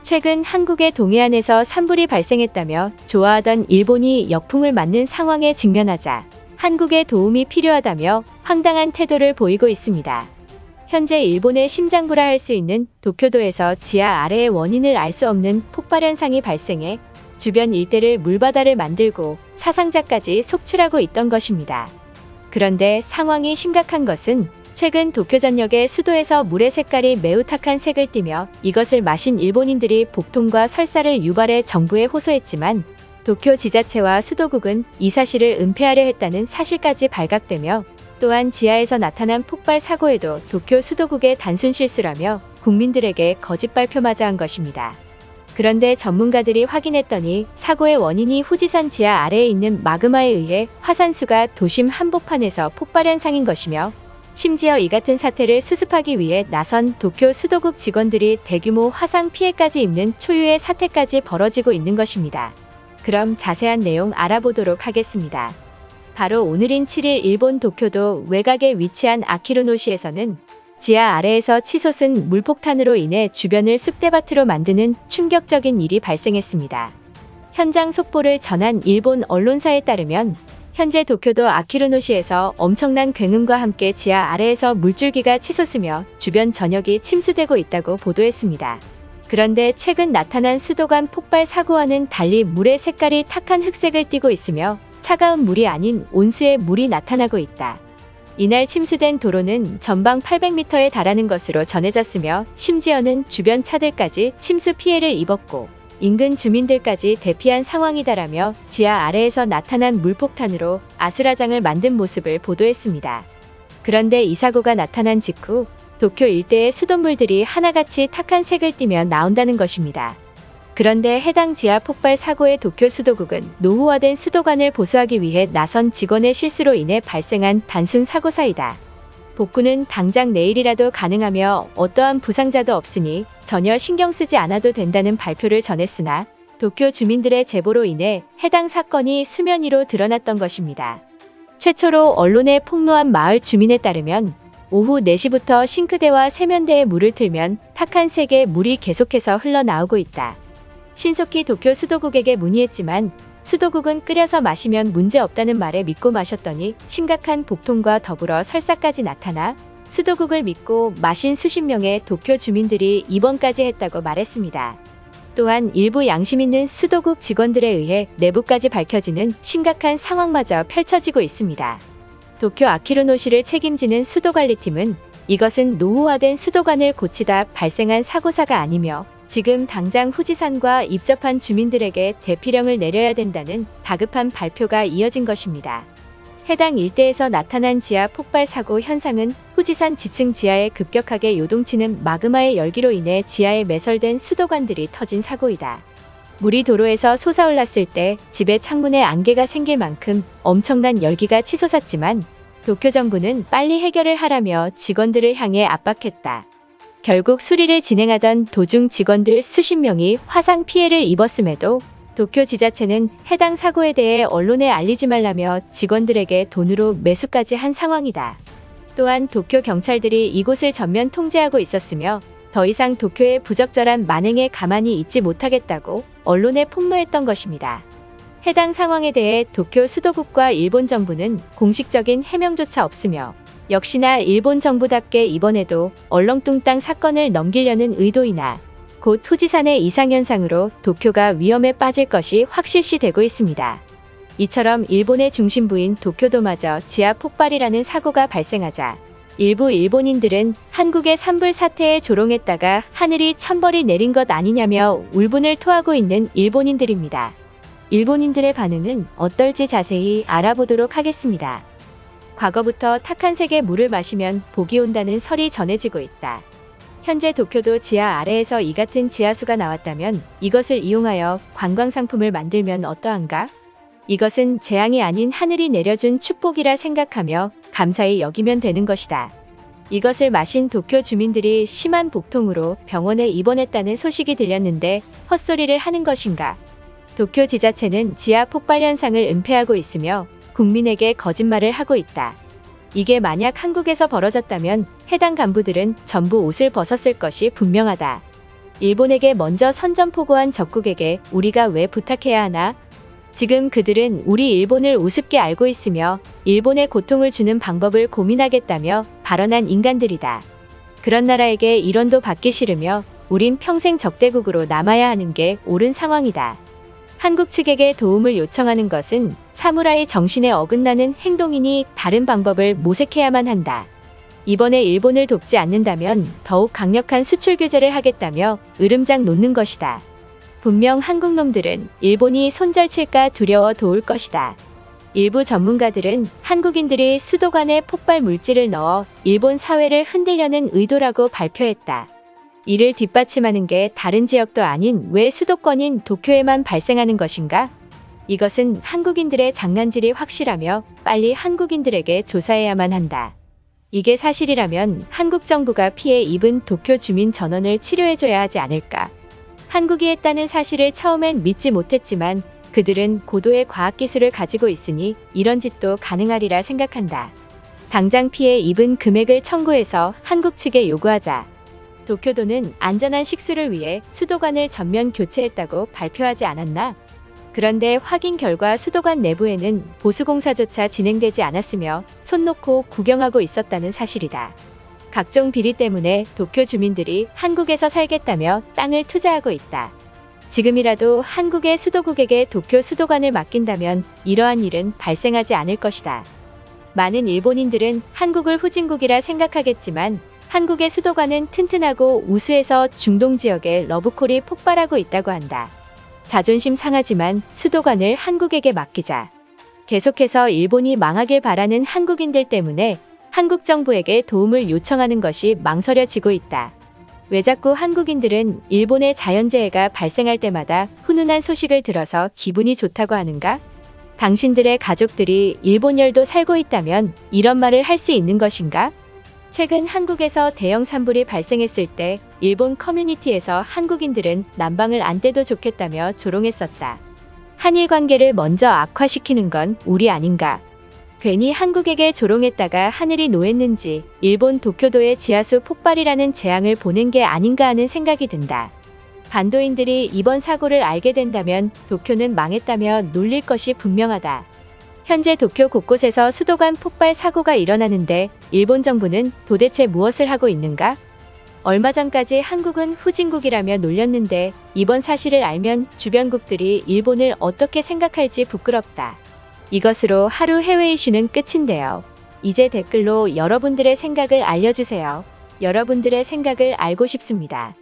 최근 한국의 동해안에서 산불이 발생했다며 좋아하던 일본이 역풍을 맞는 상황에 직면하자 한국에 도움이 필요하다며 황당한 태도를 보이고 있습니다. 현재 일본의 심장부라 할 수 있는 도쿄도에서 지하 아래의 원인을 알 수 없는 폭발 현상이 발생해 주변 일대를 물바다를 만들고 사상자까지 속출하고 있던 것입니다. 그런데 상황이 심각한 것은 최근 도쿄 전역의 수도에서 물의 색깔이 매우 탁한 색을 띠며 이것을 마신 일본인들이 복통과 설사를 유발해 정부에 호소했지만 도쿄 지자체와 수도국은 이 사실을 은폐하려 했다는 사실까지 발각되며 또한 지하에서 나타난 폭발 사고에도 도쿄 수도국의 단순 실수라며 국민들에게 거짓 발표마저 한 것입니다. 그런데 전문가들이 확인했더니 사고의 원인이 후지산 지하 아래에 있는 마그마에 의해 화산수가 도심 한복판에서 폭발 현상인 것이며 심지어 이 같은 사태를 수습하기 위해 나선 도쿄 수도국 직원들이 대규모 화상 피해까지 입는 초유의 사태까지 벌어지고 있는 것입니다. 그럼 자세한 내용 알아보도록 하겠습니다. 바로 오늘인 7일 일본 도쿄도 외곽에 위치한 아키루노시에서는 지하 아래에서 치솟은 물폭탄으로 인해 주변을 쑥대밭으로 만드는 충격적인 일이 발생했습니다. 현장 속보를 전한 일본 언론사에 따르면 현재 도쿄도 아키루노시에서 엄청난 굉음과 함께 지하 아래에서 물줄기가 치솟으며 주변 전역이 침수되고 있다고 보도했습니다. 그런데 최근 나타난 수도관 폭발 사고와는 달리 물의 색깔이 탁한 흑색을 띠고 있으며 차가운 물이 아닌 온수의 물이 나타나고 있다. 이날 침수된 도로는 전방 800m에 달하는 것으로 전해졌으며 심지어는 주변 차들까지 침수 피해를 입었고 인근 주민들까지 대피한 상황이다라며 지하 아래에서 나타난 물폭탄으로 아수라장을 만든 모습을 보도했습니다. 그런데 이 사고가 나타난 직후 도쿄 일대의 수돗물들이 하나같이 탁한 색을 띠며 나온다는 것입니다. 그런데 해당 지하 폭발 사고의 도쿄 수도국은 노후화된 수도관을 보수하기 위해 나선 직원의 실수로 인해 발생한 단순 사고사이다. 복구는 당장 내일이라도 가능하며 어떠한 부상자도 없으니 전혀 신경 쓰지 않아도 된다는 발표를 전했으나 도쿄 주민들의 제보로 인해 해당 사건이 수면 위로 드러났던 것입니다. 최초로 언론에 폭로한 마을 주민에 따르면 오후 4시부터 싱크대와 세면대에 물을 틀면 탁한 색의 물이 계속해서 흘러나오고 있다. 신속히 도쿄 수도국에게 문의했지만 수도국은 끓여서 마시면 문제 없다는 말에 믿고 마셨더니 심각한 복통과 더불어 설사까지 나타나 수도국을 믿고 마신 수십 명의 도쿄 주민들이 입원까지 했다고 말했습니다. 또한 일부 양심 있는 수도국 직원들에 의해 내부까지 밝혀지는 심각한 상황마저 펼쳐지고 있습니다. 도쿄 아키루노시를 책임지는 수도관리팀은 이것은 노후화된 수도관을 고치다 발생한 사고사가 아니며 지금 당장 후지산과 입접한 주민들에게 대피령을 내려야 된다는 다급한 발표가 이어진 것입니다. 해당 일대에서 나타난 지하 폭발 사고 현상은 후지산 지층 지하에 급격하게 요동치는 마그마의 열기로 인해 지하에 매설된 수도관들이 터진 사고이다. 물이 도로에서 솟아올랐을 때 집의 창문에 안개가 생길 만큼 엄청난 열기가 치솟았지만 도쿄 정부는 빨리 해결을 하라며 직원들을 향해 압박했다. 결국 수리를 진행하던 도중 직원들 수십 명이 화상 피해를 입었음에도 도쿄 지자체는 해당 사고에 대해 언론에 알리지 말라며 직원들에게 돈으로 매수까지 한 상황이다. 또한 도쿄 경찰들이 이곳을 전면 통제하고 있었으며 더 이상 도쿄의 부적절한 만행에 가만히 있지 못하겠다고 언론에 폭로했던 것입니다. 해당 상황에 대해 도쿄 수도국과 일본 정부는 공식적인 해명조차 없으며 역시나 일본 정부답게 이번에도 얼렁뚱땅 사건을 넘기려는 의도이나 곧 후지산의 이상현상으로 도쿄가 위험에 빠질 것이 확실시되고 있습니다. 이처럼 일본의 중심부인 도쿄도마저 지하 폭발이라는 사고가 발생하자 일부 일본인들은 한국의 산불 사태에 조롱했다가 하늘이 천벌이 내린 것 아니냐며 울분을 토하고 있는 일본인들입니다. 일본인들의 반응은 어떨지 자세히 알아보도록 하겠습니다. 과거부터 탁한 색의 물을 마시면 복이 온다는 설이 전해지고 있다. 현재 도쿄도 지하 아래에서 이 같은 지하수가 나왔다면 이것을 이용하여 관광상품을 만들면 어떠한가? 이것은 재앙이 아닌 하늘이 내려준 축복이라 생각하며 감사히 여기면 되는 것이다. 이것을 마신 도쿄 주민들이 심한 복통으로 병원에 입원했다는 소식이 들렸는데 헛소리를 하는 것인가? 도쿄 지자체는 지하 폭발 현상을 은폐하고 있으며 국민에게 거짓말을 하고 있다. 이게 만약 한국에서 벌어졌다면 해당 간부들은 전부 옷을 벗었을 것이 분명하다. 일본에게 먼저 선전포고한 적국에게 우리가 왜 부탁해야 하나? 지금 그들은 우리 일본을 우습게 알고 있으며 일본에 고통을 주는 방법을 고민하겠다며 발언한 인간들이다. 그런 나라에게 일원도 받기 싫으며 우린 평생 적대국으로 남아야 하는 게 옳은 상황이다. 한국 측에게 도움을 요청하는 것은 사무라이 정신에 어긋나는 행동이니 다른 방법을 모색해야만 한다. 이번에 일본을 돕지 않는다면 더욱 강력한 수출 규제를 하겠다며 으름장 놓는 것이다. 분명 한국 놈들은 일본이 손절칠까 두려워 도울 것이다. 일부 전문가들은 한국인들이 수도관에 폭발 물질을 넣어 일본 사회를 흔들려는 의도라고 발표했다. 이를 뒷받침하는 게 다른 지역도 아닌 왜 수도권인 도쿄에만 발생하는 것인가? 이것은 한국인들의 장난질이 확실하며 빨리 한국인들에게 조사해야만 한다. 이게 사실이라면 한국 정부가 피해 입은 도쿄 주민 전원을 치료해줘야 하지 않을까? 한국이 했다는 사실을 처음엔 믿지 못했지만 그들은 고도의 과학기술을 가지고 있으니 이런 짓도 가능하리라 생각한다. 당장 피해 입은 금액을 청구해서 한국 측에 요구하자. 도쿄도는 안전한 식수를 위해 수도관을 전면 교체했다고 발표하지 않았나? 그런데 확인 결과 수도관 내부에는 보수공사조차 진행되지 않았으며 손 놓고 구경하고 있었다는 사실이다. 각종 비리 때문에 도쿄 주민들이 한국에서 살겠다며 땅을 투자하고 있다. 지금이라도 한국의 수도국에게 도쿄 수도관을 맡긴다면 이러한 일은 발생하지 않을 것이다. 많은 일본인들은 한국을 후진국이라 생각하겠지만 한국의 수도관은 튼튼하고 우수해서 중동 지역에 러브콜이 폭발하고 있다고 한다. 자존심 상하지만 수도관을 한국에게 맡기자. 계속해서 일본이 망하길 바라는 한국인들 때문에 한국 정부에게 도움을 요청하는 것이 망설여지고 있다. 왜 자꾸 한국인들은 일본의 자연재해가 발생할 때마다 훈훈한 소식을 들어서 기분이 좋다고 하는가? 당신들의 가족들이 일본열도 살고 있다면 이런 말을 할 수 있는 것인가? 최근 한국에서 대형 산불이 발생했을 때 일본 커뮤니티에서 한국인들은 난방을 안 떼도 좋겠다며 조롱했었다. 한일 관계를 먼저 악화시키는 건 우리 아닌가? 괜히 한국에게 조롱했다가 하늘이 노했는지 일본 도쿄도의 지하수 폭발이라는 재앙을 보낸 게 아닌가 하는 생각이 든다. 반도인들이 이번 사고를 알게 된다면 도쿄는 망했다며 놀릴 것이 분명하다. 현재 도쿄 곳곳에서 수도관 폭발 사고가 일어나는데 일본 정부는 도대체 무엇을 하고 있는가? 얼마 전까지 한국은 후진국이라며 놀렸는데 이번 사실을 알면 주변국들이 일본을 어떻게 생각할지 부끄럽다. 이것으로 하루 해외 이슈는 끝인데요. 이제 댓글로 여러분들의 생각을 알려주세요. 여러분들의 생각을 알고 싶습니다.